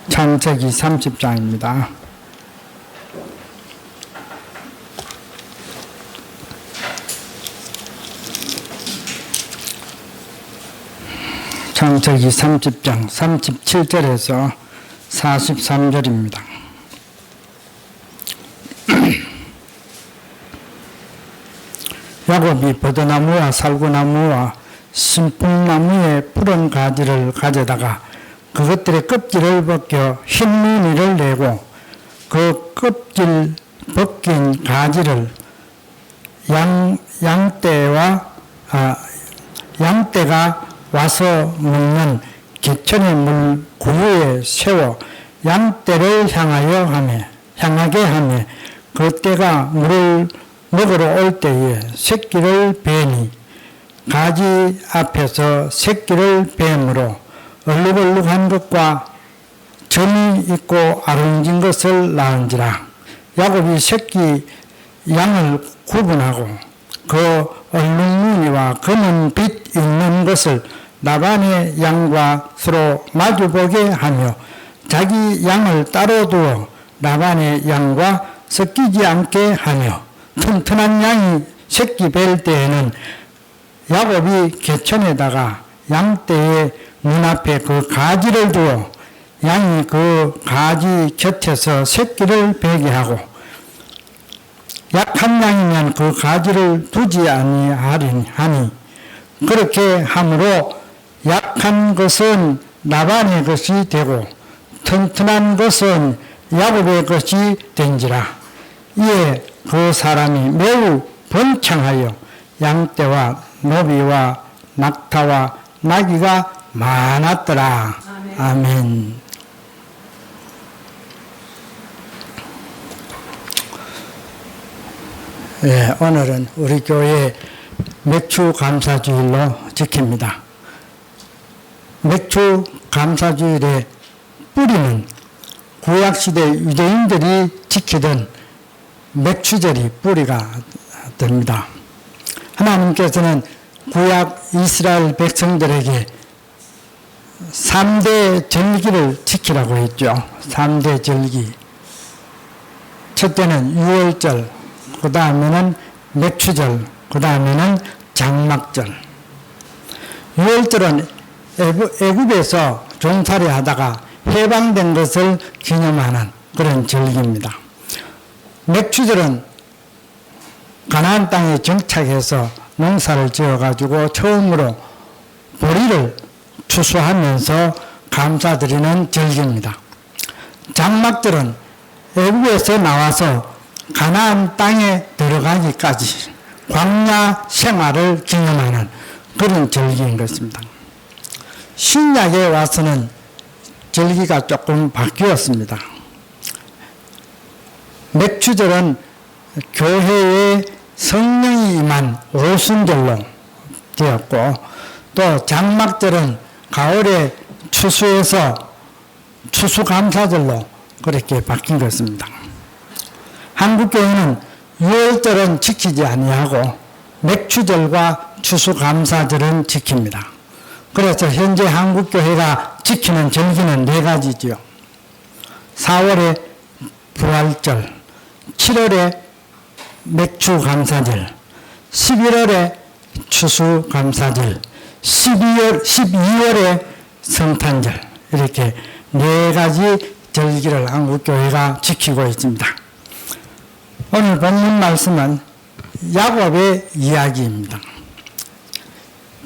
창세기 30장입니다. 창세기 30장 37절에서 43절입니다. 야곱이 버드나무와 살구나무와 신풍나무의 푸른 가지를 가져다가 그것들의 껍질을 벗겨 흰 무늬를 내고 그 껍질 벗긴 가지를 양떼가 와서 먹는 개천의 물 구유에 세워 양떼를 향하게 하며 그 떼가 물을 먹으러 올 때에 새끼를 베니 가지 앞에서 새끼를 뱀으로 얼룩얼룩한 것과 점이 있고 아름진 것을 낳은지라. 야곱이 새끼 양을 구분하고 그 얼룩무늬와 검은 빛 있는 것을 라반의 양과 서로 마주보게 하며 자기 양을 따로 두어 라반의 양과 섞이지 않게 하며 튼튼한 양이 새끼 뵐 때에는 야곱이 개천에다가 양떼의 문 앞에 그 가지를 두어 양이 그 가지 곁에서 새끼를 베게 하고 약한 양이면 그 가지를 두지 아니하니 그렇게 함으로 약한 것은 라반의 것이 되고 튼튼한 것은 야곱의 것이 된지라. 이에 그 사람이 매우 번창하여 양떼와 노비와 낙타와 나귀가 많았더라. 아멘. 예, 오늘은 우리 교회 맥주 감사주일로 지킵니다. 맥주 감사주일의 뿌리는 구약시대 유대인들이 지키던 맥주절이 뿌리가 됩니다. 하나님께서는 구약 이스라엘 백성들에게 3대 절기를 지키라고 했죠. 3대 절기. 첫째는 유월절, 그 다음에는 맥주절, 그 다음에는 장막절. 유월절은 애굽에서 종살이 하다가 해방된 것을 기념하는 그런 절기입니다. 맥주절은 가나안 땅에 정착해서 농사를 지어가지고 처음으로 보리를 추수하면서 감사드리는 절기입니다. 장막절은 애굽에서 나와서 가나안 땅에 들어가기까지 광야 생활을 기념하는 그런 절기인 것입니다. 신약에 와서는 절기가 조금 바뀌었습니다. 맥주절은 교회에 성령이 임한 오순절로 되었고 또 장막절은 가을에 추수해서 추수감사절로 그렇게 바뀐 것입니다. 한국교회는 유월절은 지키지 아니하고 맥주절과 추수감사절은 지킵니다. 그래서 현재 한국교회가 지키는 절기는 4가지죠. 4월에 부활절, 7월에 맥주감사절, 11월에 추수감사절, 12월에 성탄절, 이렇게 4가지 절기를 한국교회가 지키고 있습니다. 오늘 본문 말씀은 야곱의 이야기입니다.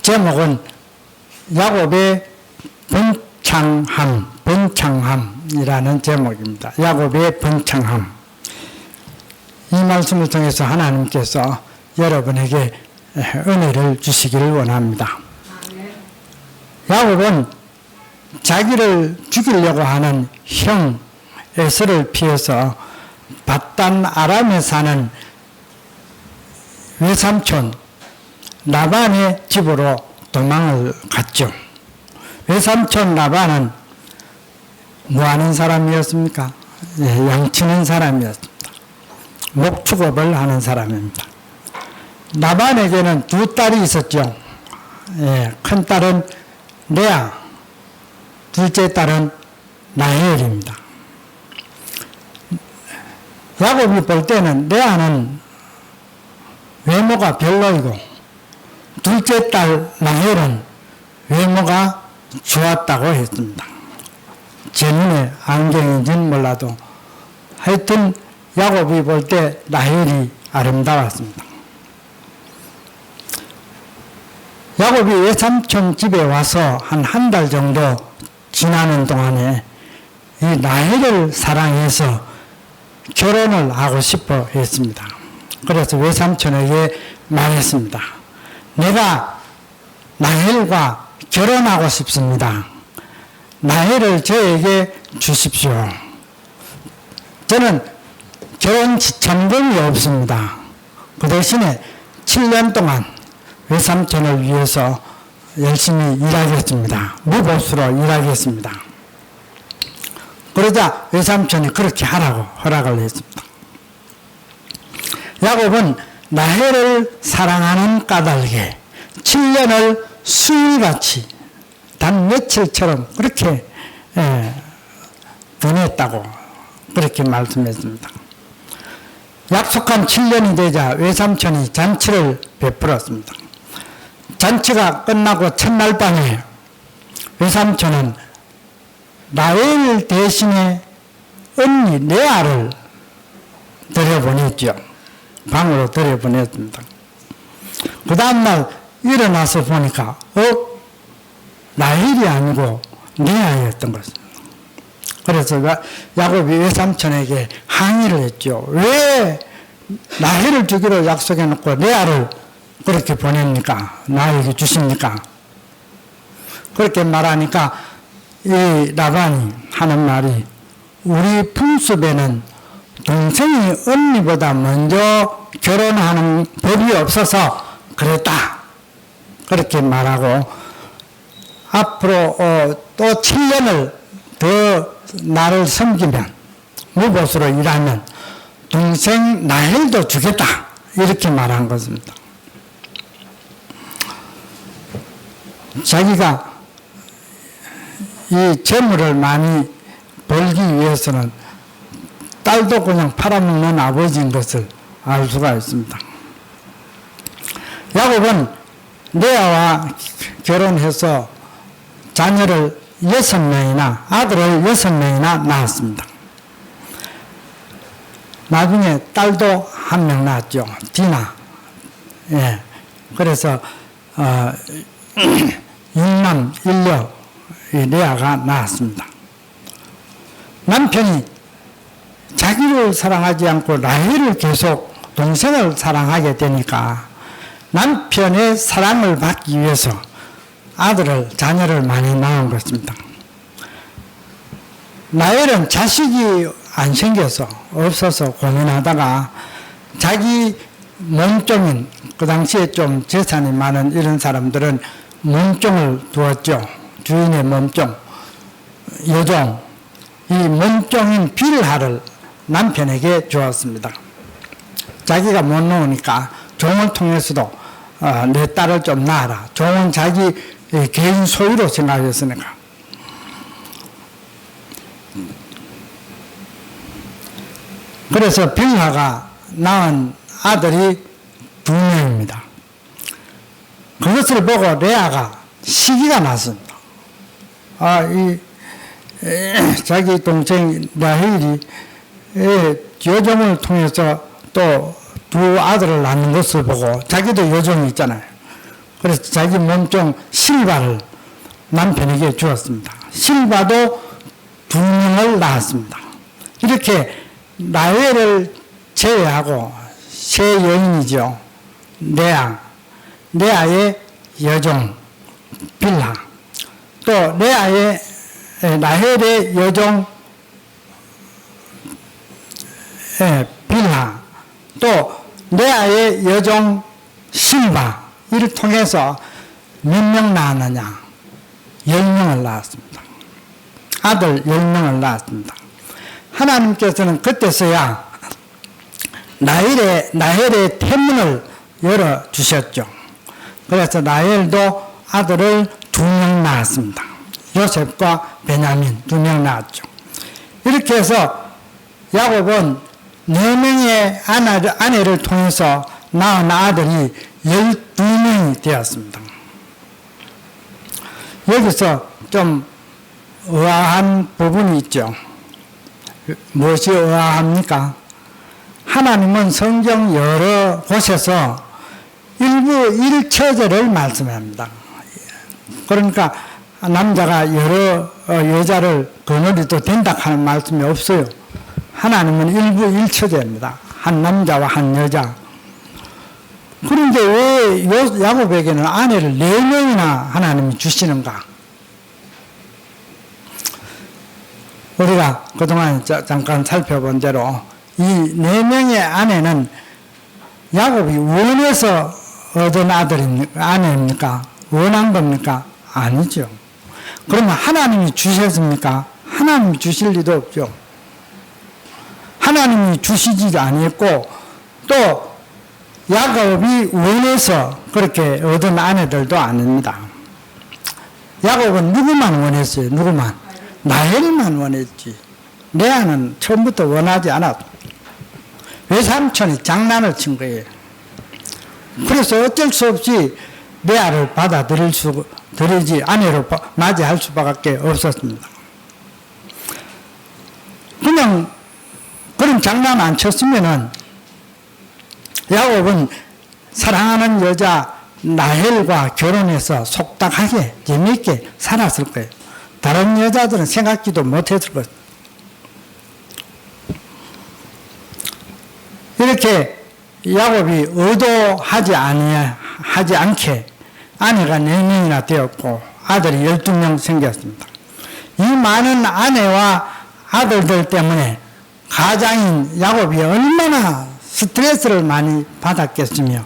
제목은 야곱의 번창함이라는 제목입니다. 야곱의 번창함. 이 말씀을 통해서 하나님께서 여러분에게 은혜를 주시기를 원합니다. 야곱은 자기를 죽이려고 하는 형 에서를 피해서 밧단 아람에 사는 외삼촌 라반의 집으로 도망을 갔죠. 외삼촌 라반은 뭐하는 사람이었습니까? 양치는 사람이었습니다. 목축업을 하는 사람입니다. 라반에게는 2딸이 있었죠. 큰 딸은 레아, 둘째 딸은 라헬입니다. 야곱이 볼 때는 레아는 외모가 별로이고 둘째 딸 라헬은 외모가 좋았다고 했습니다. 제 눈에 안경인지는 몰라도 하여튼 야곱이 볼 때 라헬이 아름다웠습니다. 야곱이 외삼촌 집에 와서 한 달 정도 지나는 동안에 이 라헬을 사랑해서 결혼을 하고 싶어 했습니다. 그래서 외삼촌에게 말했습니다. 내가 라헬과 결혼하고 싶습니다. 라헬을 저에게 주십시오. 저는 결혼 지참금이 없습니다. 그 대신에 7년 동안 외삼촌을 위해서 열심히 일하겠습니다. 무보수로 일하겠습니다. 그러자 외삼촌이 그렇게 하라고 허락을 했습니다. 야곱은 라헬을 사랑하는 까닭에 7년을 수일같이 단 며칠처럼 그렇게 보냈다고 그렇게 말씀했습니다. 약속한 7년이 되자 외삼촌이 잔치를 베풀었습니다. 잔치가 끝나고 첫날 밤에 외삼촌은 라헬 대신에 언니 레아를 들여보냈죠. 방으로 들여보냈습니다. 그 다음날 일어나서 보니까 라헬이 아니고 레아였던 것입니다. 그래서 야곱이 외삼촌에게 항의를 했죠. 왜 라헬을 주기로 약속해놓고 레아를 그렇게 보냅니까? 나에게 주십니까? 그렇게 말하니까 이 라반이 하는 말이 우리 풍습에는 동생이 언니보다 먼저 결혼하는 법이 없어서 그랬다. 그렇게 말하고 앞으로 또 7년을 더 나를 섬기면 무보수로 일하면 동생 라헬도 주겠다. 이렇게 말한 것입니다. 자기가 이 재물을 많이 벌기 위해서는 딸도 그냥 팔아먹는 아버지인 것을 알 수가 있습니다. 야곱은 레아와 결혼해서 자녀를 6명이나 아들을 6명이나 낳았습니다. 나중에 딸도 1명 낳았죠. 디나. 예. 그래서 6남 1녀 레아가 낳았습니다. 남편이 자기를 사랑하지 않고 라헬을 계속 동생을 사랑하게 되니까 남편의 사랑을 받기 위해서 자녀를 많이 낳은 것입니다. 라헬은 자식이 안 생겨서 없어서 고민하다가 자기 몸종인 그 당시에 좀 재산이 많은 이런 사람들은 몸종을 두었죠. 주인의 몸종, 여종. 이 몸종인 빌하를 남편에게 주었습니다. 자기가 못 놓으니까 종을 통해서도 내 딸을 좀 낳아라. 종은 자기 개인 소유로 생각했으니까. 그래서 빌하가 낳은 아들이 2명입니다. 그것을 보고 레아가 시기가 났습니다. 자기 동생 라헬이 여종을 통해서 또 2 아들을 낳는 것을 보고 자기도 여종이 있잖아요. 그래서 자기 몸종 실바를 남편에게 주었습니다. 실바도 2명을 낳았습니다. 이렇게 라헬을 제외하고 세 여인이죠. 레아의 여종 빌하, 또 라헬의 여종 빌하, 또 레아의 여종 실바, 이를 통해서 몇 명 낳았느냐? 10명을 낳았습니다. 아들 10명을 낳았습니다. 하나님께서는 그때서야 라헬의 태문을 열어주셨죠. 그래서 라헬도 아들을 2명 낳았습니다. 요셉과 베냐민 2명 낳았죠. 이렇게 해서 야곱은 4명의 아내를 통해서 낳은 아들이 12명이 되었습니다. 여기서 좀 의아한 부분이 있죠. 무엇이 의아합니까? 하나님은 성경 여러 곳에서 일부 일처제를 말씀합니다. 그러니까 남자가 여러 여자를 거느려도 된다 하는 말씀이 없어요. 하나님은 일부 일처제입니다. 한 남자와 한 여자. 그런데 왜 야곱에게는 아내를 4명이나 하나님이 주시는가? 우리가 그동안 잠깐 살펴본 대로 이 4명의 아내는 야곱이 원해서 얻은 아내입니까? 원한 겁니까? 아니죠. 그러면 하나님이 주셨습니까? 하나님이 주실 리도 없죠. 하나님이 주시지도 아니했고 또 야곱이 원해서 그렇게 얻은 아내들도 아닙니다. 야곱은 누구만 원했어요? 누구만? 라헬만 원했지. 레아는 처음부터 원하지 않았고 외삼촌이 장난을 친 거예요. 그래서 어쩔 수 없이 레아를 받아들이지 아내로 맞이할 수밖에 없었습니다. 그냥 그런 장난 안 쳤으면은 야곱은 사랑하는 여자 라헬과 결혼해서 속닥하게 재미있게 살았을 거예요. 다른 여자들은 생각지도 못했을 거예요. 이렇게 야곱이 의도하지 않게 아내가 4명이나 되었고 아들이 12명 생겼습니다. 이 많은 아내와 아들들 때문에 가장인 야곱이 얼마나 스트레스를 많이 받았겠으며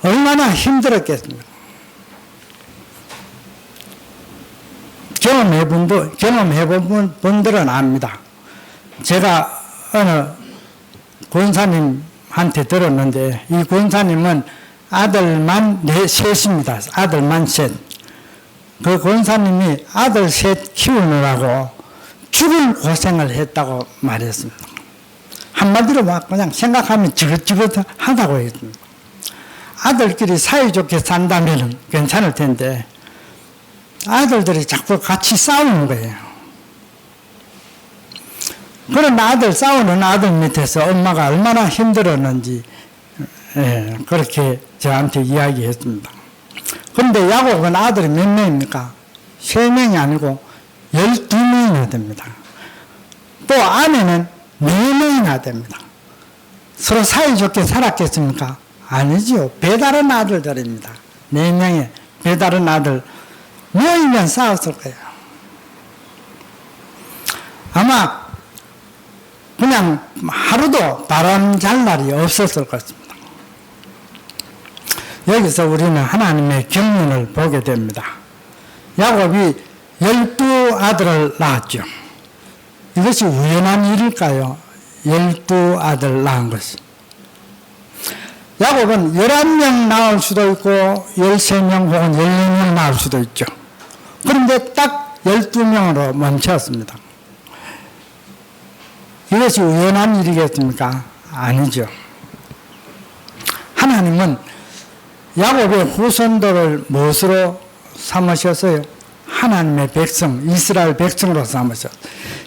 얼마나 힘들었겠습니까? 경험해본 분들은 압니다. 제가 어느 권사님한테 들었는데 이 권사님은 아들만 셋입니다. 아들만 셋. 그 권사님이 아들 셋 키우느라고 죽을 고생을 했다고 말했습니다. 한마디로 막 그냥 생각하면 지긋지긋하다고 했습니다. 아들끼리 사이좋게 산다면 괜찮을 텐데 아들들이 자꾸 같이 싸우는 거예요. 그런 싸우는 아들 밑에서 엄마가 얼마나 힘들었는지 그렇게 저한테 이야기했습니다. 그런데 야곱은 아들이 몇 명입니까? 3명이 아니고 12명이나 됩니다. 또 아내는 4명이나 됩니다. 서로 사이좋게 살았겠습니까? 아니지요. 배다른 아들들입니다. 4명의 배다른 아들 모이면 싸웠을 거예요. 아마 그냥 하루도 바람 잘 날이 없었을 것입니다. 여기서 우리는 하나님의 경륜을 보게 됩니다. 야곱이 12아들을 낳았죠. 이것이 우연한 일일까요? 12아들 낳은 것이. 야곱은 11명 낳을 수도 있고 13명 혹은 14명 낳을 수도 있죠. 그런데 딱 12명으로 멈췄습니다. 이것이 우연한 일이겠습니까? 아니죠. 하나님은 야곱의 후손들을 무엇으로 삼으셨어요? 하나님의 백성, 이스라엘 백성으로 삼으셨어요.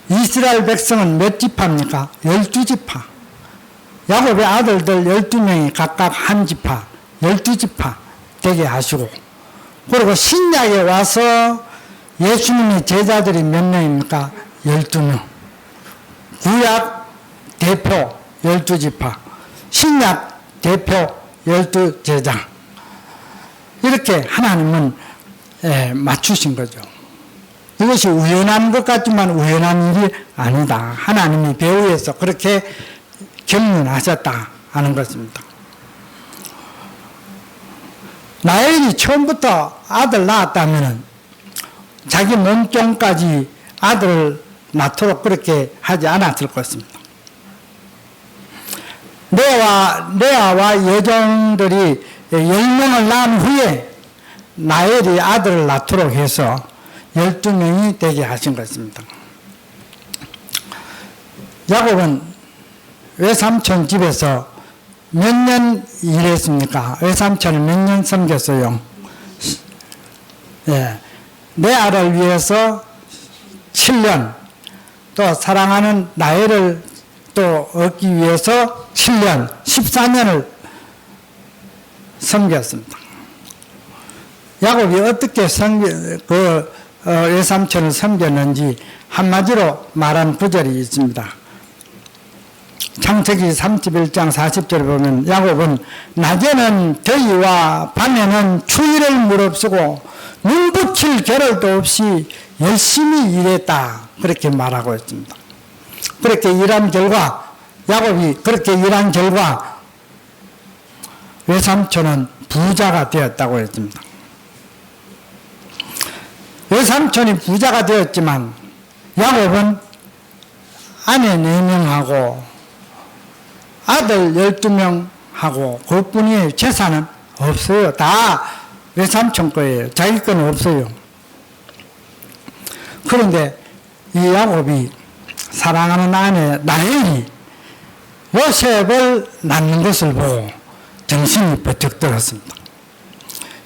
이스라엘 백성은 몇 지파입니까? 12지파. 야곱의 아들들 12명이 각각 한 지파, 12지파 되게 하시고, 그리고 신약에 와서 예수님의 제자들이 몇 명입니까? 12명. 구약 대표 12지파, 신약 대표 12제자. 이렇게 하나님은 맞추신 거죠. 이것이 우연한 것 같지만 우연한 일이 아니다. 하나님이 배후에서 그렇게 경륜하셨다 하는 것입니다. 라헬이 처음부터 아들 낳았다면 자기 몸종까지 아들을 낳도록 그렇게 하지 않았을 것입니다. 레아와 여종들이 10명을 낳은 후에 라헬이 아들을 낳도록 해서 12명이 되게 하신 것입니다. 야곱은 외삼촌 집에서 몇 년 일했습니까? 외삼촌을 몇 년 섬겼어요? 예. 레아를 위해서 7년, 또 사랑하는 라헬을 또 얻기 위해서 7년, 14년을 섬겼습니다. 야곱이 어떻게 외삼촌을 섬겼는지 한마디로 말한 구절이 있습니다. 창세기 31장 40절에 보면 야곱은 낮에는 더위와 밤에는 추위를 무릅쓰고 눈 붙일 겨를도 없이 열심히 일했다. 그렇게 말하고 있습니다. 그렇게 일한 결과, 야곱이 그렇게 일한 결과 외삼촌은 부자가 되었다고 했습니다. 외삼촌이 부자가 되었지만 야곱은 아내 4명하고 아들 12명하고 그뿐이에요. 재산은 없어요. 다 외삼촌 거예요. 자기 건 없어요. 그런데 이 야곱이 사랑하는 아내 라헬이 요셉을 낳는 것을 보고 정신이 번쩍 들었습니다.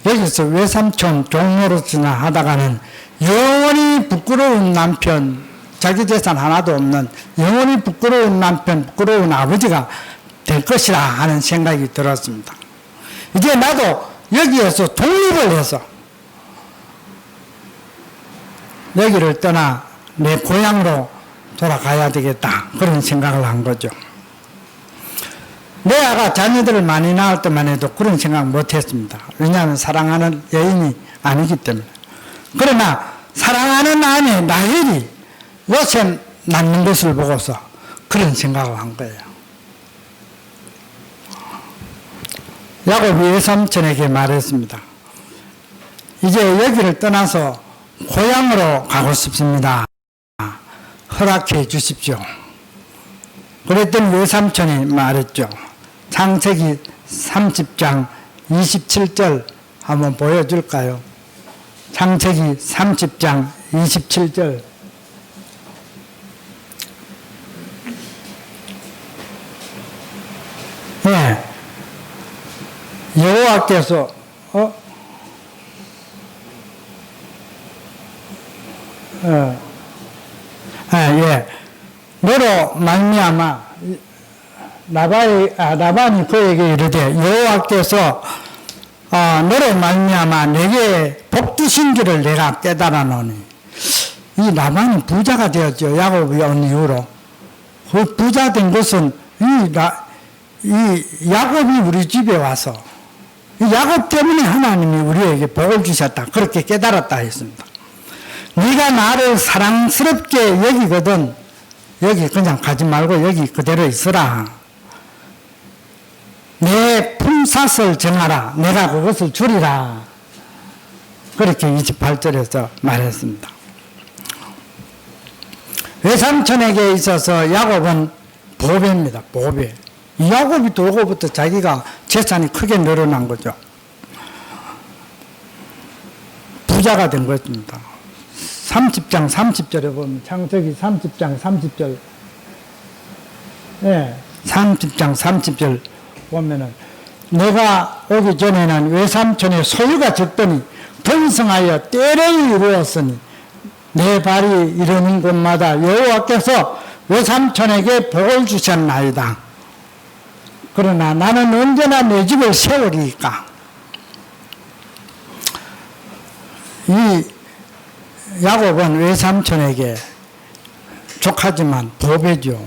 여기서 외삼촌 종노릇이나 하다가는 영원히 부끄러운 남편, 자기 재산 하나도 없는 영원히 부끄러운 남편, 부끄러운 아버지가 될 것이라 하는 생각이 들었습니다. 이제 나도 여기에서 독립을 해서 여기를 떠나 내 고향으로 돌아가야 되겠다. 그런 생각을 한 거죠. 레아가 자녀들을 많이 낳을 때만 해도 그런 생각 못 했습니다. 왜냐하면 사랑하는 여인이 아니기 때문에. 그러나 사랑하는 아내 라헬이 요셉 낳는 것을 보고서 그런 생각을 한 거예요. 야곱이 외삼촌에게 말했습니다. 이제 여기를 떠나서 고향으로 가고 싶습니다. 허락해 주십시오. 그랬더니 외삼촌이 말했죠. 창세기 30장 27절 한번 보여줄까요? 창세기 30장 27절. 네. 여호와께서 너로 말미암아 라반이 그에게 이르되 여호와께서 너로 말미암아 내게 복 주신 줄을 내가 깨달아노니. 이 라반은 부자가 되었죠. 야곱이 온 이후로. 그 부자 된 것은 이 야곱이 우리 집에 와서 야곱 때문에 하나님이 우리에게 복을 주셨다. 그렇게 깨달았다 했습니다. 네가 나를 사랑스럽게 여기거든 여기 그냥 가지 말고 여기 그대로 있으라. 내 품삯을 정하라. 내가 그것을 주리라. 그렇게 28절에서 말했습니다. 외삼촌에게 있어서 야곱은 보배입니다. 보배. 이 야곱이 돌고부터 자기가 재산이 크게 늘어난 거죠. 부자가 된 것입니다. 30장 30절에 보면 창세기 30장 30절 30장 30절 보면은 내가 오기 전에는 외삼촌의 소유가 적더니 번성하여 때를 이루었으니 내 발이 이르는 곳마다 여호와께서 외삼촌에게 복을 주셨나이다. 그러나 나는 언제나 내 집을 세우리까. 이 야곱은 외삼촌에게 족하지만 보배죠.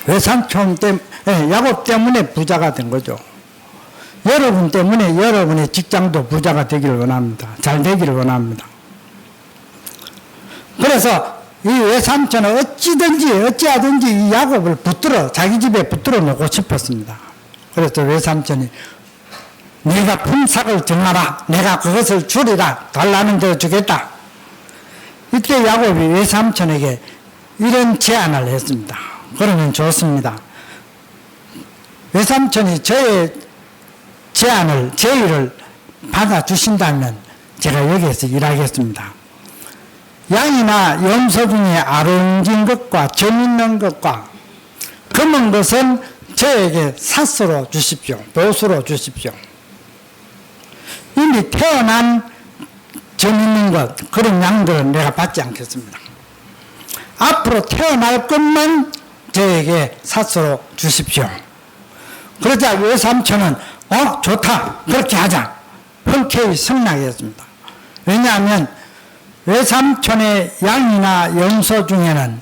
외삼촌 때문에, 야곱 때문에 부자가 된 거죠. 여러분 때문에 여러분의 직장도 부자가 되기를 원합니다. 잘 되기를 원합니다. 그래서 이 외삼촌은 어찌하든지 이 야곱을 자기 집에 붙들어 놓고 싶었습니다. 그래서 외삼촌이 네가 품삯을 정하라. 내가 그것을 주리라. 달라는 대로 주겠다. 이때 야곱이 외삼촌에게 이런 제안을 했습니다. 그러면 좋습니다. 외삼촌이 저의 제의를 받아주신다면 제가 여기에서 일하겠습니다. 양이나 염소 중에 아름진 것과 점 있는 것과 검은 것은 저에게 삿으로 주십시오. 도수로 주십시오. 이미 태어난 점 있는 것, 그런 양들은 내가 받지 않겠습니다. 앞으로 태어날 것만 저에게 삿으로 주십시오. 그러자 외삼촌은 좋다, 그렇게 하자, 흔쾌히 승낙했습니다. 왜냐하면 외삼촌의 양이나 염소 중에는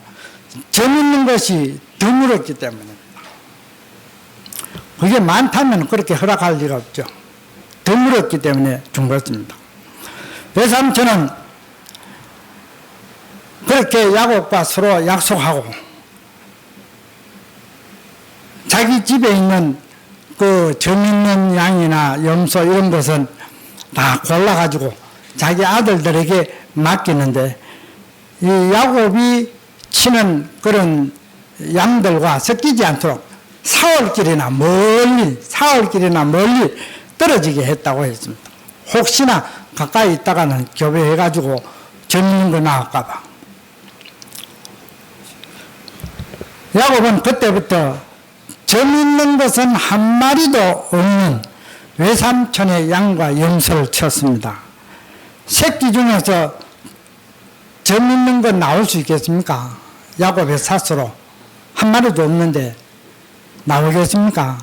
점 있는 것이 드물었기 때문입니다. 그게 많다면 그렇게 허락할 리가 없죠. 드물었기 때문에 준 것입니다. 외삼촌은 그렇게 야곱과 서로 약속하고 자기 집에 있는 그 점 있는 양이나 염소 이런 것은 다 골라가지고 자기 아들들에게 맡기는데, 이 야곱이 치는 그런 양들과 섞이지 않도록 사흘길이나 멀리 떨어지게 했다고 했습니다. 혹시나 가까이 있다가는 교배해가지고 점 있는 거 나올까봐. 야곱은 그때부터 점 있는 것은 한 마리도 없는 외삼촌의 양과 염소를 쳤습니다. 새끼 중에서 점 있는 건 나올 수 있겠습니까? 야곱의 삿으로 한 마리도 없는데 나오겠습니까?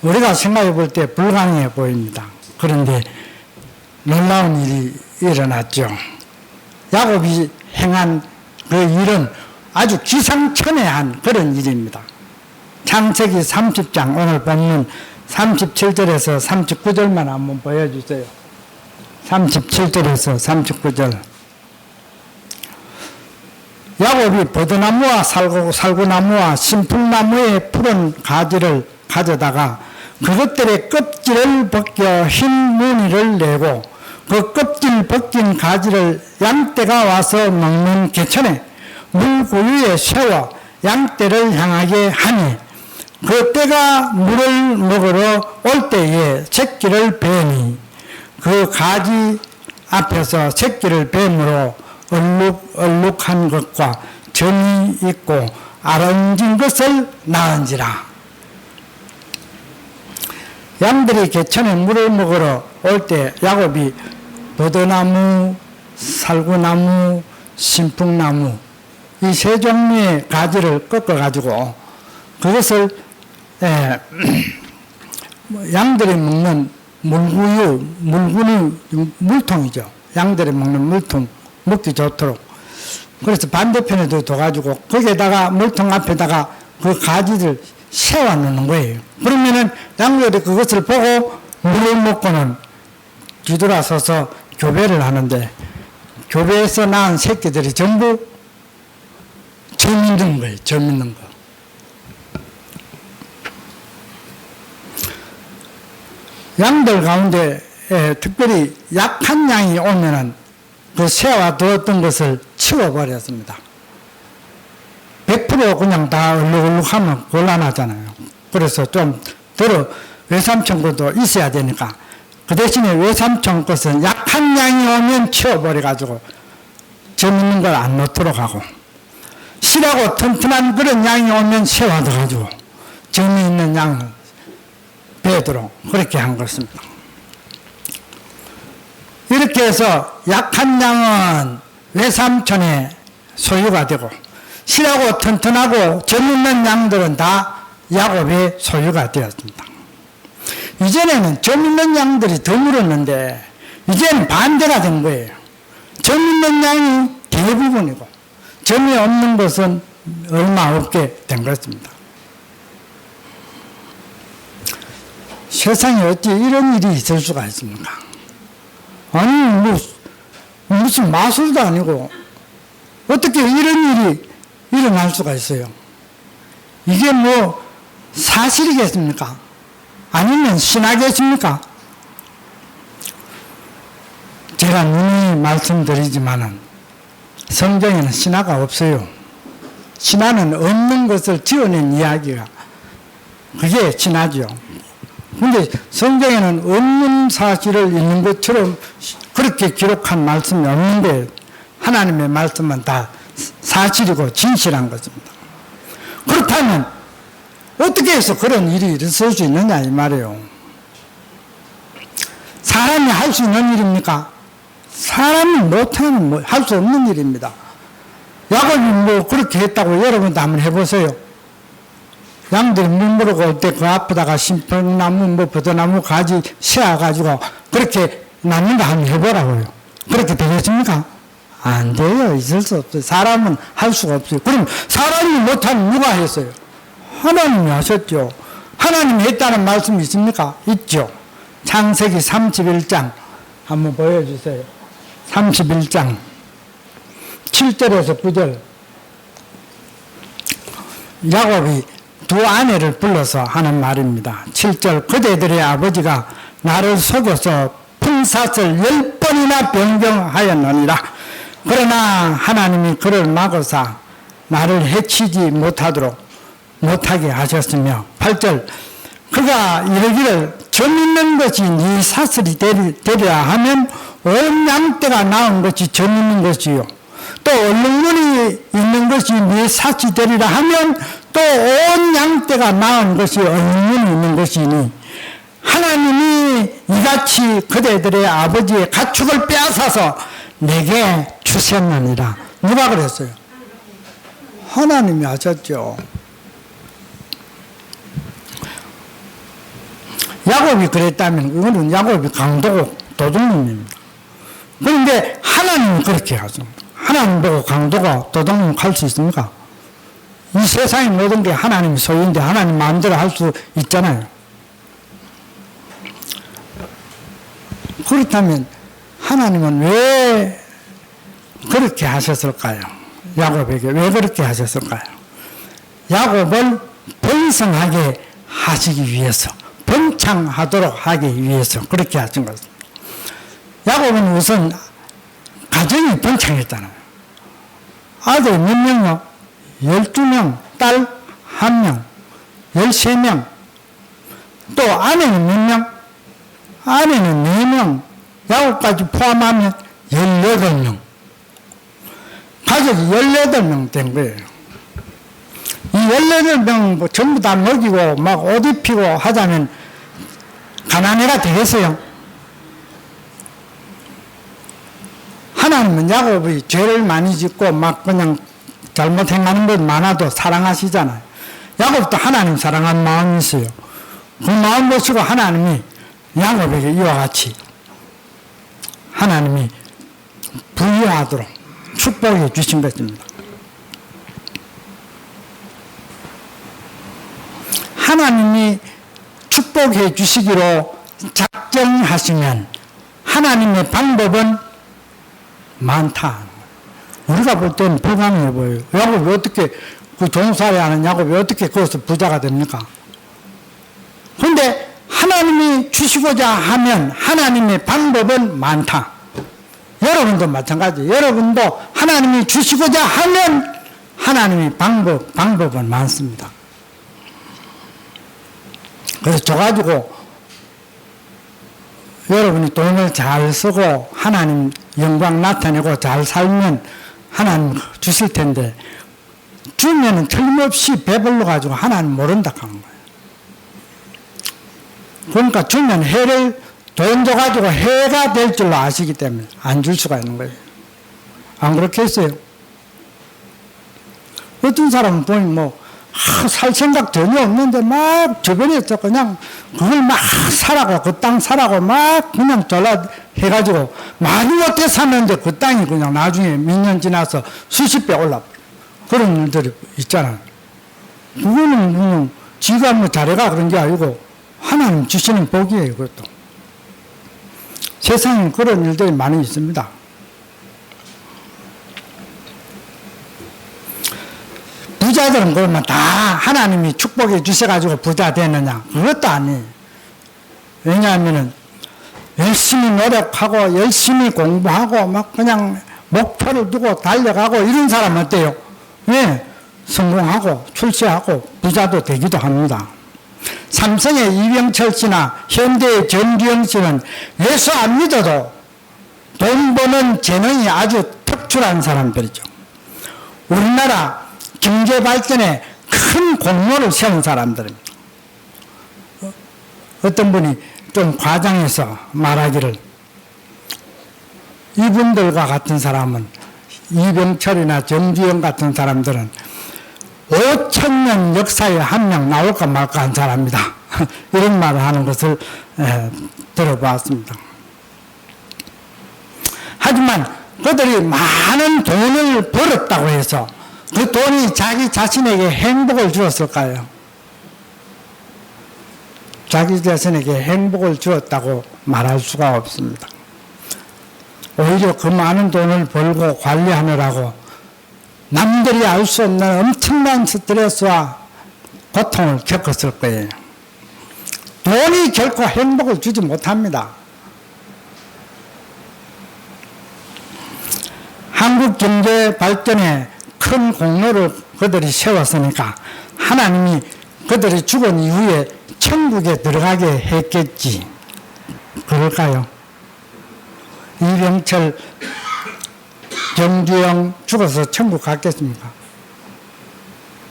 우리가 생각해 볼 때 불가능해 보입니다. 그런데 놀라운 일이 일어났죠. 야곱이 행한 그 일은 아주 기상천외한 그런 일입니다. 창세기 30장 오늘 본문 37절에서 39절만 한번 보여주세요. 37절에서 39절. 야곱이 버드나무와 살구나무와 신풍나무의 푸른 가지를 가져다가 그것들의 껍질을 벗겨 흰 무늬를 내고 그 껍질 벗긴 가지를 양떼가 와서 먹는 개천에 물구유에 세워 양떼를 향하게 하니 그 떼가 물을 먹으러 올 때에 새끼를 베니 그 가지 앞에서 새끼를 뱀으로 얼룩한 것과 점이 있고 아름진 것을 낳은지라. 양들이 개천에 물을 먹으러 올 때 야곱이 버드나무, 살구나무, 신풍나무 이 세 종류의 가지를 꺾어가지고 그것을 양들이 먹는 물구는 물통이죠. 양들이 먹는 물통, 먹기 좋도록. 그래서 반대편에도 둬가지고 거기에다가 물통 앞에다가 그 가지를 세워 놓는 거예요. 그러면은 양들이 그것을 보고 물을 먹고는 뒤돌아서서 교배를 하는데, 교배에서 낳은 새끼들이 전부 점 있는 거예요. 점 있는 거. 양들 가운데 특별히 약한 양이 오면은 그 세워 두었던 것을 치워버렸습니다. 100% 그냥 다 얼룩얼룩하면 곤란하잖아요. 그래서 좀 덜어 외삼촌 것도 있어야 되니까 그 대신에 외삼촌 것은 약한 양이 오면 치워버려가지고 점 있는 걸 안 놓도록 하고, 실하고 튼튼한 그런 양이 오면 세워둬가지고 점이 있는 양을 베도록 그렇게 한 것입니다. 이렇게 해서 약한 양은 외삼촌의 소유가 되고 실하고 튼튼하고 점 있는 양들은 다 야곱의 소유가 되었습니다. 이전에는 점 있는 양들이 더 물었는데 이제는 반대가 된 거예요. 점 있는 양이 대부분이고 점이 없는 것은 얼마 없게 된 것입니다. 세상에 어찌 이런 일이 있을 수가 있습니까? 아니 무슨 마술도 아니고 어떻게 이런 일이 일어날 수가 있어요? 이게 뭐 사실이겠습니까? 아니면 신화겠습니까? 제가 누누이 말씀드리지만은 성경에는 신화가 없어요. 신화는 없는 것을 지어낸 이야기가 그게 신화죠. 근데 성경에는 없는 사실을 있는 것처럼 그렇게 기록한 말씀이 없는데 하나님의 말씀은 다 사실이고 진실한 것입니다. 그렇다면 어떻게 해서 그런 일이 있을 수 있느냐 이 말이에요. 사람이 할 수 있는 일입니까? 사람이 못하면 할 수 없는 일입니다. 야곱이 뭐 그렇게 했다고 여러분도 한번 해보세요. 양들이 물 먹으러 올 때 그 앞에다가 심평나무, 뭐 버드나무 가지 세워가지고 그렇게 낳는 거 한번 해보라고요. 그렇게 되겠습니까? 안 돼요. 있을 수 없어요. 사람은 할 수가 없어요. 그럼 사람이 못하면 누가 했어요? 하나님이 하셨죠. 하나님이 했다는 말씀이 있습니까? 있죠. 창세기 31장 한번 보여주세요. 31장 7절에서 9절. 야곱이 두 아내를 불러서 하는 말입니다. 7절. 그대들의 아버지가 나를 속여서 품삯을 10번이나 변경하였느니라. 그러나 하나님이 그를 막으사 나를 해치지 못하게 하셨으며 8절. 그가 이르기를 점 있는 것이 네 사슬이 되리라 하면 온 양떼가 낳은 것이 점 있는 것이요. 또 얼룩무늬 있는 것이 네 사슬이 되리라 하면 또 온 양떼가 낳은 것이 얼룩무늬 있는 것이니 하나님이 이같이 그대들의 아버지의 가축을 빼앗아서 내게 주셨느니라. 누가 그랬어요? 하나님이 하셨죠. 야곱이 그랬다면 그거는 야곱이 강도고 도둑놈입니다. 그런데 하나님은 그렇게 하죠. 하나님 보고 강도가 도둑놈 할 수 있습니까? 이 세상의 모든 게 하나님 소유인데 하나님 마음대로 할 수 있잖아요. 그렇다면 하나님은 왜 그렇게 하셨을까요? 야곱에게 왜 그렇게 하셨을까요? 야곱을 번성하게 하시기 위해서, 번창하도록 하기 위해서 그렇게 하신 것입니다. 야곱은 우선 가정이 번창했잖아요. 아들 몇 명요? 12명, 딸 1명, 13명. 또 아내는 몇 명? 아내는 4명. 야곱까지 포함하면 18명. 가족이 18명 된 거예요. 이 18명 뭐 전부 다 먹이고 막 옷 입히고 하자면 가난해가 되겠어요? 하나님은 야곱이 죄를 많이 짓고 막 그냥 잘못 행하는 것 많아도 사랑하시잖아요. 야곱도 하나님 사랑하는 마음이 있어요. 그 마음 보시고 하나님이 야곱에게 이와 같이 하나님이 부유하도록 축복해 주신 것입니다. 하나님이 축복해 주시기로 작정하시면 하나님의 방법은 많다. 우리가 볼 때는 불가능해 보여요. 야곱이 어떻게 그 종살이 하는 야곱이 어떻게 거기서 부자가 됩니까? 그런데 하나님이 주시고자 하면 하나님의 방법은 많다. 여러분도 마찬가지. 여러분도 하나님이 주시고자 하면 하나님의 방법은 많습니다. 그래서 줘가지고 여러분이 돈을 잘 쓰고 하나님 영광 나타내고 잘 살면 하나님 주실 텐데 주면은 틀림없이 배불러 가지고 하나님 모른다 하는 거예요. 그러니까 주면 해를 돈 줘가지고 해가 될 줄로 아시기 때문에 안 줄 수가 있는 거예요. 안 그렇게 했어요? 어떤 사람은 보니 살 생각 전혀 없는데 막 주변에서 그냥 그걸 막 사라고 그 땅 사라고 막 그냥 졸라 해가지고 많이 못해 샀는데 그 땅이 그냥 나중에 몇 년 지나서 수십 배 올라 그런 일들이 있잖아요. 그거는 그냥 지가 뭐 잘해가 그런 게 아니고 하나님 주시는 복이에요. 그것도 세상에 그런 일들이 많이 있습니다. 부자들은 그러면 다 하나님이 축복해 주셔가지고 부자 되느냐? 그것도 아니에요. 왜냐하면 열심히 노력하고 열심히 공부하고 막 그냥 목표를 두고 달려가고 이런 사람 어때요? 예, 성공하고 출세하고 부자도 되기도 합니다. 삼성의 이병철 씨나 현대의 전주영 씨는 예수 안 믿어도 돈 버는 재능이 아주 특출한 사람들이죠. 우리나라 경제 발전에 큰 공로를 세운 사람들입니다. 어떤 분이 좀 과장해서 말하기를 이분들과 같은 사람은 이병철이나 정주영 같은 사람들은 5,000년 역사에 한 명 나올까 말까 한 사람이다. 이런 말을 하는 것을 들어보았습니다. 하지만 그들이 많은 돈을 벌었다고 해서 그 돈이 자기 자신에게 행복을 주었을까요? 자기 자신에게 행복을 주었다고 말할 수가 없습니다. 오히려 그 많은 돈을 벌고 관리하느라고 남들이 알 수 없는 엄청난 스트레스와 고통을 겪었을 거예요. 돈이 결코 행복을 주지 못합니다. 한국 경제 발전에 큰 공로를 그들이 세웠으니까 하나님이 그들이 죽은 이후에 천국에 들어가게 했겠지. 그럴까요? 이병철, 정주영 죽어서 천국 갔겠습니까?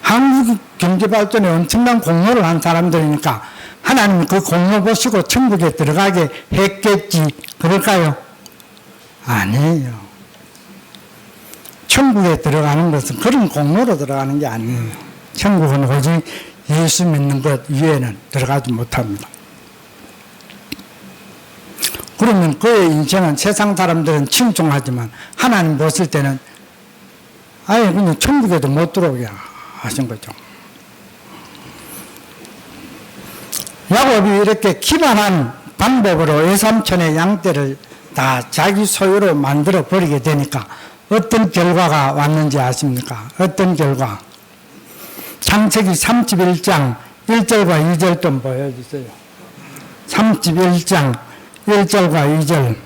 한국 경제 발전에 엄청난 공로를 한 사람들이니까 하나님 그 공로 보시고 천국에 들어가게 했겠지. 그럴까요? 아니에요. 천국에 들어가는 것은 그런 공로로 들어가는 게 아니에요. 천국은 오직 예수 믿는 것 이외에는 들어가지 못합니다. 그러면 그의 인생은 세상 사람들은 칭송하지만 하나님 보실 때는 아예 그냥 천국에도 못 들어오게 하신 거죠. 야곱이 이렇게 기만한 방법으로 외삼촌의 양떼를 다 자기 소유로 만들어 버리게 되니까 어떤 결과가 왔는지 아십니까? 어떤 결과? 창세기 31장 1절과 2절 좀 보여주세요. 31장 1절과 2절.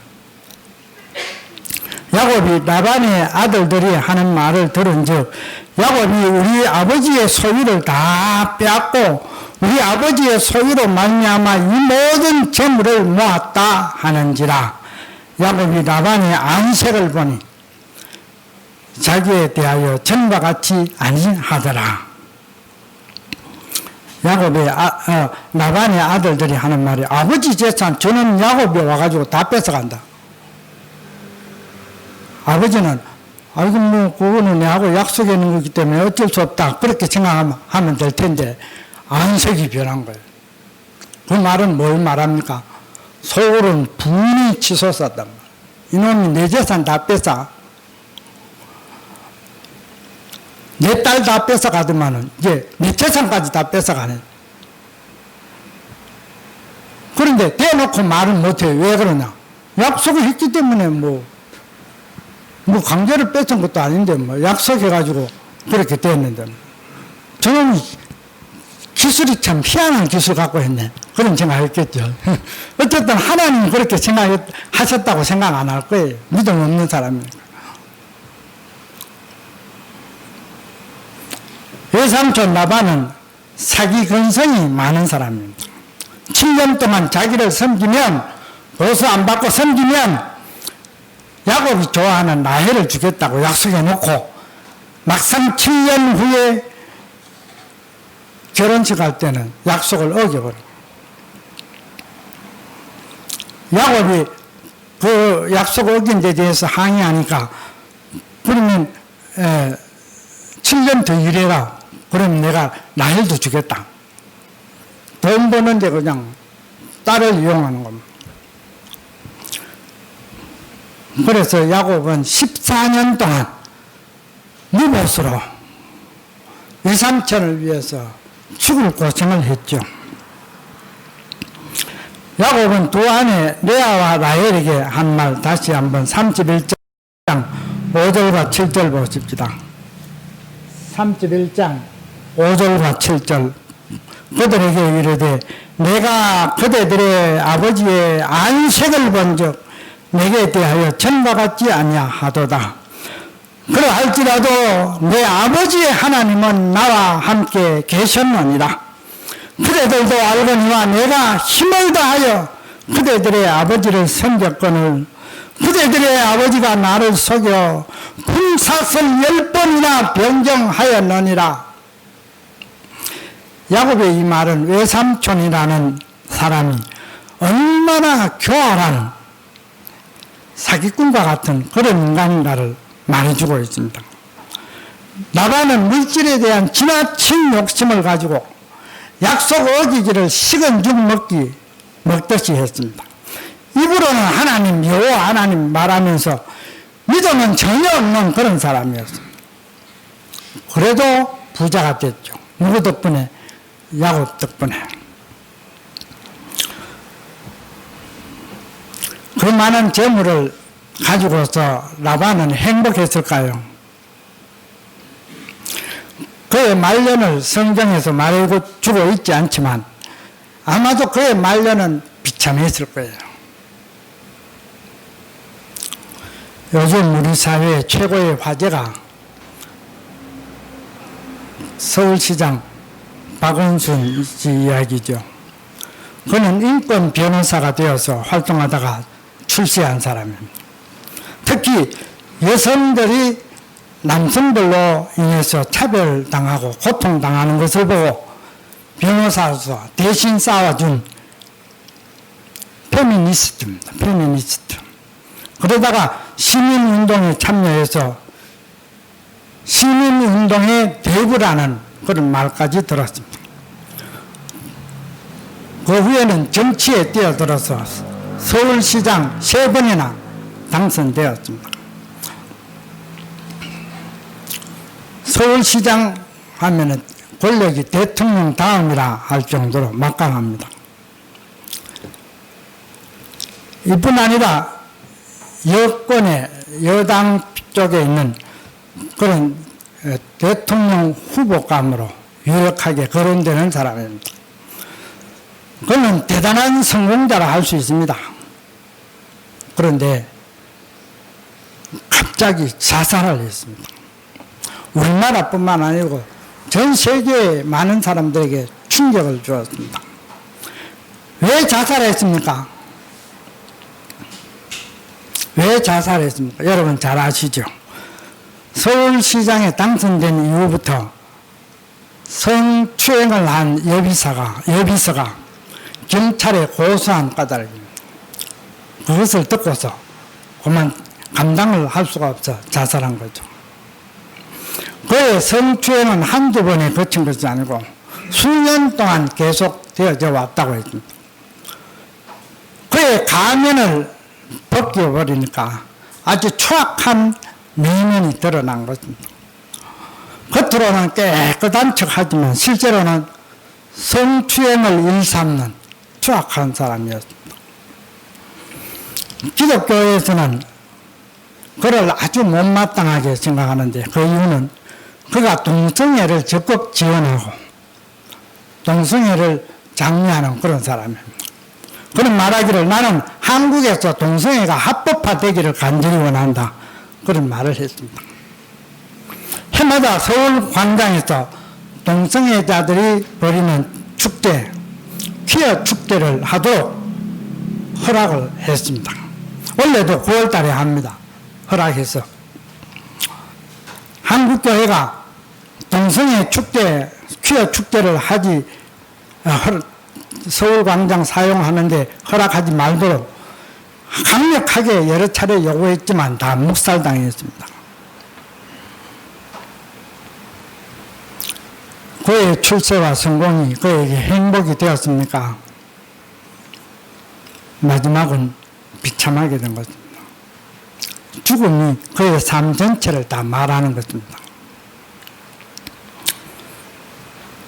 야곱이 라반의 아들들이 하는 말을 들은즉 야곱이 우리 아버지의 소유를 다 빼앗고 우리 아버지의 소유로 말미암아 이 모든 재물을 모았다 하는지라. 야곱이 라반의 안색을 보니 자기에 대하여 전과 같이 아니하더라. 야곱의 라반의 아들들이 하는 말이 아버지 재산 저는 야곱이 와가지고 다 뺏어간다. 아버지는 아이고 뭐 그거는 내하고 약속해 있는 거기 때문에 어쩔 수 없다 그렇게 생각하면 될 텐데 안색이 변한 거예요. 그 말은 뭘 말합니까? 속으로는 분이 치솟았단 말이에요. 이놈이 내 재산 다 뺏어. 내 딸 다 뺏어가더만은 이제 내 재산까지 다 뺏어가네. 그런데 대놓고 말을 못해요. 왜 그러냐? 약속을 했기 때문에 뭐 강제로 뺏은 것도 아닌데 뭐 약속해가지고 그렇게 됐는데 저놈이 기술이 참 희한한 기술 갖고 했네. 그런 생각했겠죠. 어쨌든 하나님은 그렇게 생각하셨다고 생각 안 할 거예요. 믿음 없는 사람이니까. 외삼촌 라반은 사기 근성이 많은 사람입니다. 7년 동안 자기를 섬기면 보수 안 받고 섬기면 야곱이 좋아하는 라헬을 주겠다고 약속해 놓고 막상 7년 후에 결혼식 할 때는 약속을 어겨버려. 야곱이 그 약속 어긴 데 대해서 항의하니까 그러면 7년 더 일해라. 그럼 내가 라헬도 주겠다. 돈 버는데 그냥 딸을 이용하는 겁니다. 그래서 야곱은 14년 동안 무보수로 외삼촌을 위해서 죽을 고생을 했죠. 야곱은 두 아내 레아와 라헬에게 한 말 다시 한번 31장 5절과 7절 보십시다. 31장 5절과 7절. 그들에게 이르되 내가 그대들의 아버지의 안색을 본즉 내게 대하여 전과 같지 아니하도다. 그러할지라도 내 아버지의 하나님은 나와 함께 계셨느니라. 그대들도 알거니와 내가 힘을 다하여 그대들의 아버지를 섬겼거늘 그대들의 아버지가 나를 속여 품사슬 10번이나 변경하였느니라. 야곱의 이 말은 외삼촌이라는 사람이 얼마나 교활한 사기꾼과 같은 그런 인간인가를 말해주고 있습니다. 라반은 물질에 대한 지나친 욕심을 가지고 약속 어기기를 식은 죽 먹듯이 했습니다. 입으로는 하나님, 여호와 하나님 말하면서 믿음은 전혀 없는 그런 사람이었습니다. 그래도 부자가 됐죠. 누구 덕분에? 야곱 덕분에. 그 많은 재물을 가지고서 라반은 행복했을까요? 그의 말년을 성경에서 말해주고 있지 않지만 아마도 그의 말년은 비참했을 거예요. 요즘 우리 사회의 최고의 화제가 서울시장 박원순 씨 이야기죠. 그는 인권 변호사가 되어서 활동하다가 출세한 사람입니다. 특히 여성들이 남성들로 인해서 차별당하고 고통당하는 것을 보고 변호사로서 대신 싸워준 페미니스트입니다. 페미니스트. 그러다가 시민운동에 참여해서 시민운동의 대부라는 그런 말까지 들었습니다. 그 후에는 정치에 뛰어들어서 서울시장 3번이나 당선되었습니다. 서울시장 하면은 권력이 대통령 다음이라 할 정도로 막강합니다. 이뿐 아니라 여권의 여당 쪽에 있는 그런 대통령 후보감으로 유력하게 거론되는 사람입니다. 그는 대단한 성공자라 할 수 있습니다. 그런데 갑자기 자살을 했습니다. 우리나라뿐만 아니고 전 세계의 많은 사람들에게 충격을 주었습니다. 왜 자살했습니까? 왜 자살했습니까? 여러분 잘 아시죠? 서울시장에 당선된 이후부터 성추행을 한 여비서가 경찰에 고소한 까닭입니다. 그것을 듣고서 그만 감당을 할 수가 없어 자살한 거죠. 그의 성추행은 한두 번에 거친 것이 아니고 수년 동안 계속 되어져 왔다고 했습니다. 그의 가면을 벗겨버리니까 아주 추악한 내면이 드러난 것입니다. 겉으로는 깨끗한 척하지만 실제로는 성추행을 일삼는 추악한 사람이었습니다. 기독교에서는 그를 아주 못마땅하게 생각하는데 그 이유는 그가 동성애를 적극 지원하고 동성애를 장려하는 그런 사람입니다. 그는 말하기를 나는 한국에서 동성애가 합법화되기를 간절히 원한다. 그런 말을 했습니다. 해마다 서울 광장에서 동성애자들이 벌이는 축제, 퀴어 축제를 하도록 허락을 했습니다. 원래도 9월 달에 합니다. 허락해서. 한국교회가 동성애 축제, 퀴어 축제를 하지, 서울광장 사용하는데 허락하지 말도록 강력하게 여러 차례 요구했지만 다 묵살당했습니다. 그의 출세와 성공이 그에게 행복이 되었습니까? 마지막은 비참하게 된 것입니다. 죽음이 그의 삶 전체를 다 말하는 것입니다.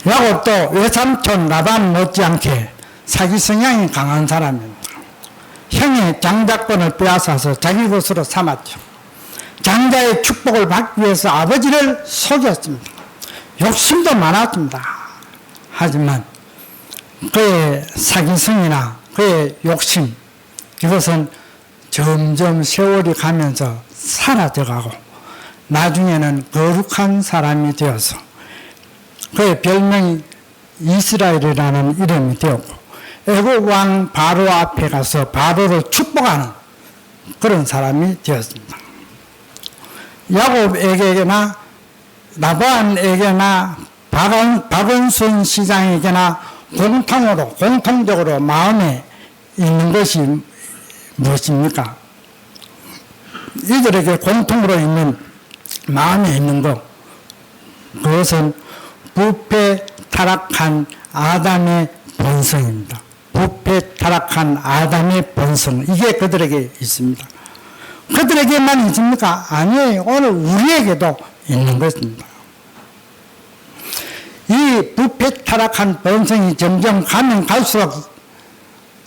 야곱도 외삼촌 라반 못지않게 사기 성향이 강한 사람입니다. 형의 장자권을 빼앗아서 자기 것으로 삼았죠. 장자의 축복을 받기 위해서 아버지를 속였습니다. 욕심도 많았습니다. 하지만 그의 사기성이나 그의 욕심, 이것은 점점 세월이 가면서 사라져가고 나중에는 거룩한 사람이 되어서 그의 별명이 이스라엘이라는 이름이 되었고 애굽 왕 바로 앞에 가서 바로를 축복하는 그런 사람이 되었습니다. 야곱에게나 라반에게나 박원순 시장에게나 공통적으로 마음에 있는 것이 무엇입니까? 이들에게 공통으로 있는 마음에 있는 것, 그것은 부패 타락한 아담의 본성입니다. 부패 타락한 아담의 본성, 이게 그들에게 있습니다. 그들에게만 있습니까? 아니에요. 오늘 우리에게도 있는 것입니다. 이 부패 타락한 본성이 점점 가면 갈수록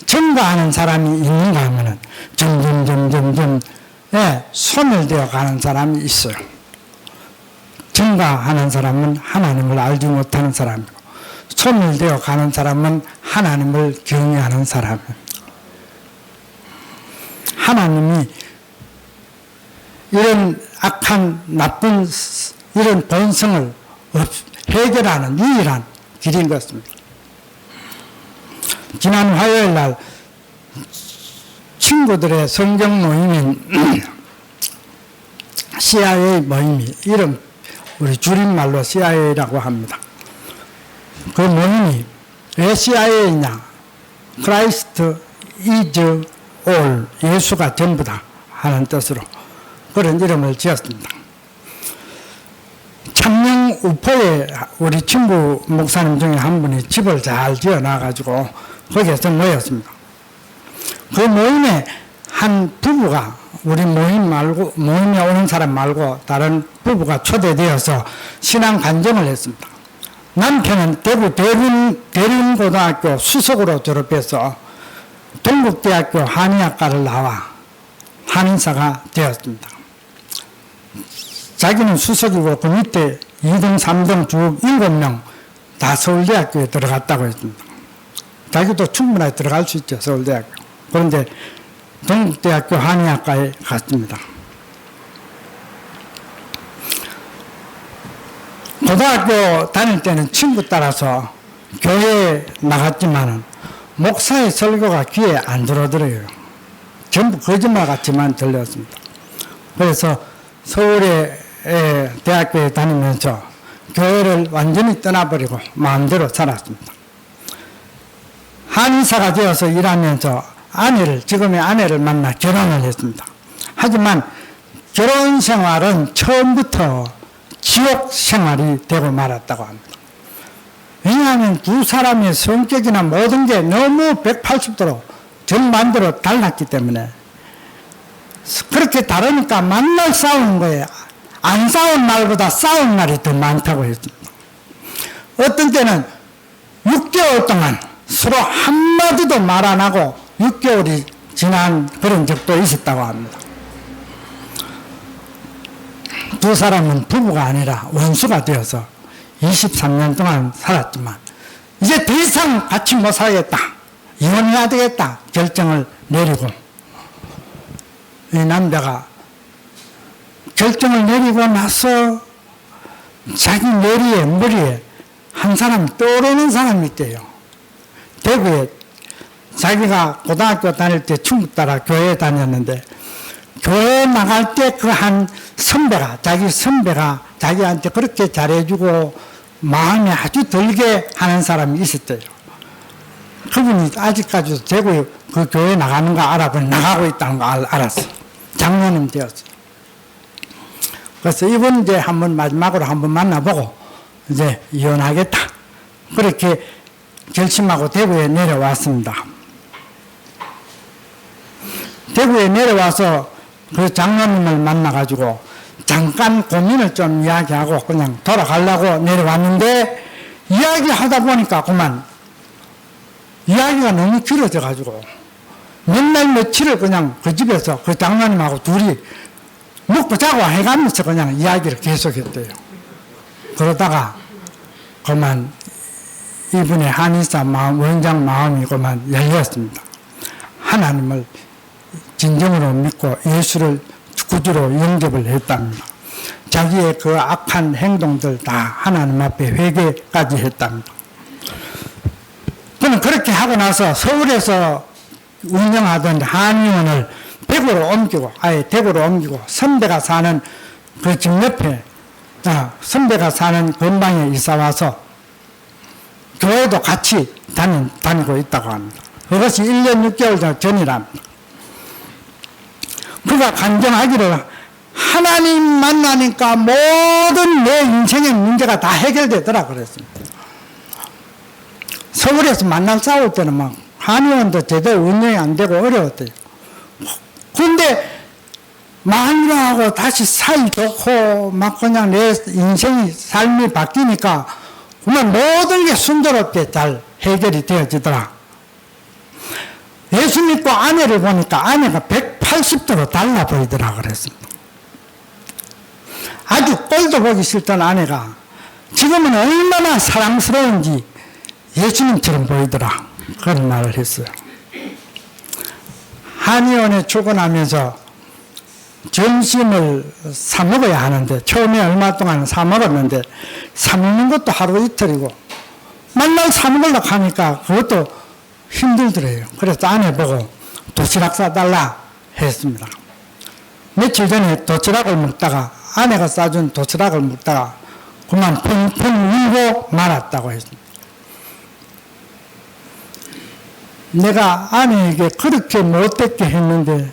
증가하는 사람이 있는가 하면은 점점 소멸되어 가는 사람이 있어요. 증가하는 사람은 하나님을 알지 못하는 사람이고, 소멸되어 가는 사람은 하나님을 경외하는 사람입니다. 하나님이 이런 악한 나쁜 이런 본성을 해결하는 유일한 길인 것입니다. 지난 화요일 날 친구들의 성경 모임인 CIA 모임이, 이름 우리 줄임말로 CIA라고 합니다. 그 모임이 왜 CIA냐? Christ is all, 예수가 전부다 하는 뜻으로 그런 이름을 지었습니다. 창녕 우포에 우리 친구 목사님 중에 한 분이 집을 잘 지어놔가지고 거기에서 모였습니다. 그 모임에 한 부부가, 우리 모임에 오는 사람 말고 다른 부부가 초대되어서 신앙 간증을 했습니다. 남편은 대구 대림고등학교 수석으로 졸업해서 동국대학교 한의학과를 나와 한의사가 되었습니다. 자기는 수석이고 그 밑에 2등, 3등 쭉 7명 다 서울대학교에 들어갔다고 했습니다. 자기도 충분하게 들어갈 수 있죠, 서울대학교. 그런데 동국대학교 한의학과에 갔습니다. 고등학교 다닐 때는 친구 따라서 교회에 나갔지만 목사의 설교가 귀에 안 들어들어요. 전부 거짓말 같지만 들렸습니다. 그래서 서울의 대학교에 다니면서 교회를 완전히 떠나버리고 마음대로 살았습니다. 한의사가 되어서 일하면서 지금의 아내를 만나 결혼을 했습니다. 하지만 결혼 생활은 처음부터 지옥 생활이 되고 말았다고 합니다. 왜냐하면 두 사람의 성격이나 모든 게 너무 180도로 정반대로 달랐기 때문에, 그렇게 다르니까 만날 싸우는 거예요. 안 싸운 날보다 싸운 날이 더 많다고 했습니다. 어떤 때는 6개월 동안 서로 한마디도 말 안 하고 6개월이 지난 그런 적도 있었다고 합니다. 두 사람은 부부가 아니라 원수가 되어서 23년 동안 살았지만 이제 더 이상 같이 못 살겠다, 이혼해야 되겠다 결정을 내리고, 이 남자가 결정을 내리고 나서 자기 머리에 한 사람 떠오르는 사람이 있대요. 대구에 자기가 고등학교 다닐 때 친구 따라 교회에 다녔는데, 교회 나갈 때 그 한 선배가, 자기 선배가 자기한테 그렇게 잘해주고 마음에 아주 들게 하는 사람이 있었대요. 그분이 아직까지도 대구에 그 교회 나가는 거 알아보니 나가고 있다는 거 알았어. 장로님 되었어. 그래서 이분 이제 한번 마지막으로 한번 만나보고 이제 이혼하겠다, 그렇게 결심하고 대구에 내려왔습니다. 대구에 내려와서 그 장로님을 만나가지고 잠깐 고민을 좀 이야기하고 그냥 돌아가려고 내려왔는데, 이야기하다 보니까 그만 이야기가 너무 길어져가지고 맨날 며칠을 그냥 그 집에서 그 장로님하고 둘이 먹고 자고 해가면서 그냥 이야기를 계속했대요. 그러다가 그만 이분의 한의사 마음, 원장 마음이 그만 열렸습니다. 하나님을 진정으로 믿고 예수를 구주로 영접을 했답니다. 자기의 그 악한 행동들 다 하나님 앞에 회개까지 했답니다. 그렇게 하고 나서 서울에서 운영하던 한의원을 대구로 옮기고, 아예 대구로 옮기고, 선배가 사는 그 집 옆에, 선배가 사는 근방에 이사 와서 교회도 같이 다니고 있다고 합니다. 그것이 1년 6개월 전이랍니다. 그가 간증하기를 하나님 만나니까 모든 내 인생의 문제가 다 해결되더라 그랬습니다. 서울에서 만날 싸울 때는 막 한의원도 제대로 운영이 안 되고 어려웠대요. 근데 마누라하고 다시 사이 좋고 막 그냥 내 인생이 삶이 바뀌니까 정말 모든 게 순조롭게 잘 해결이 되어지더라. 예수 믿고 아내를 보니까 아내가 180도로 달라 보이더라 그랬습니다. 아주 꼴도 보기 싫던 아내가 지금은 얼마나 사랑스러운지 예수님처럼 보이더라. 그런 말을 했어요. 한의원에 출근하면서 점심을 사 먹어야 하는데 처음에 얼마 동안 사 먹었는데 사 먹는 것도 하루 이틀이고 맨날 사 먹으려고 하니까 그것도 힘들더래요. 그래서 아내 보고 도시락 사달라 했습니다. 며칠 전에 도시락을 먹다가 아내가 싸준 도시락을 먹다가 그만 펑펑 울고 말았다고 했습니다. 내가 아내에게 그렇게 못됐게 했는데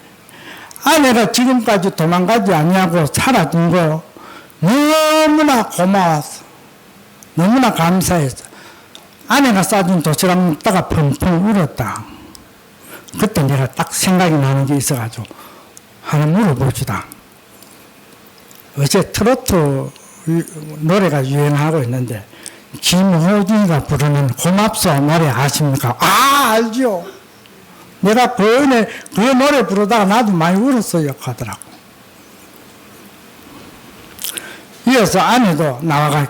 아내가 지금까지 도망가지 아니하고 살아준 거 너무나 고마웠어. 너무나 감사했어. 아내가 싸준 도시락 먹다가 펑펑 울었다. 그때 내가 딱 생각이 나는 게 있어가지고 하나 물어봅시다. 어제 트로트 노래가 유행하고 있는데 김호중이가 부르는 고맙소 노래 아십니까? 아, 알죠. 내가 그 노래 부르다가 나도 많이 울었어요 하더라고. 이어서 아내도 나와가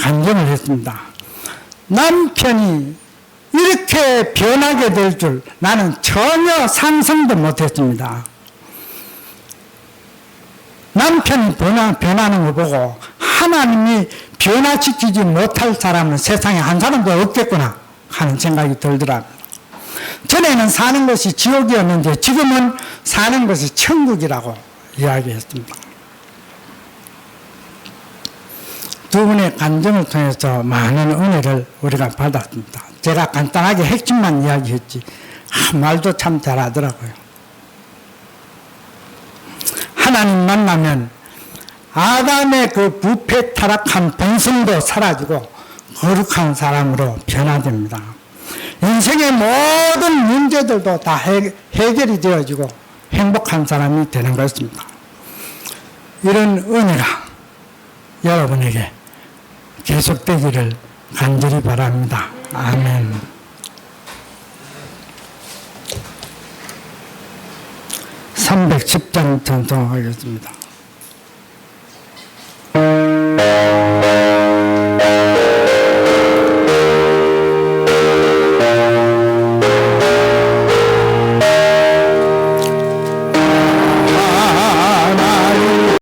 간증을 했습니다. 남편이 이렇게 변하게 될 줄 나는 전혀 상상도 못했습니다. 남편이 변하는 거 보고 하나님이 변화시키지 못할 사람은 세상에 한 사람도 없겠구나 하는 생각이 들더라고요. 전에는 사는 것이 지옥이었는데 지금은 사는 것이 천국이라고 이야기했습니다. 두 분의 간증을 통해서 많은 은혜를 우리가 받았습니다. 제가 간단하게 핵심만 이야기했지 말도 참 잘하더라고요. 하나님 만나면 아담의 그 부패 타락한 본성도 사라지고 거룩한 사람으로 변화됩니다. 인생의 모든 문제들도 다 해결이 되어지고 행복한 사람이 되는 것입니다. 이런 은혜가 여러분에게 계속되기를 간절히 바랍니다. 아멘. 310장 전송하겠습니다.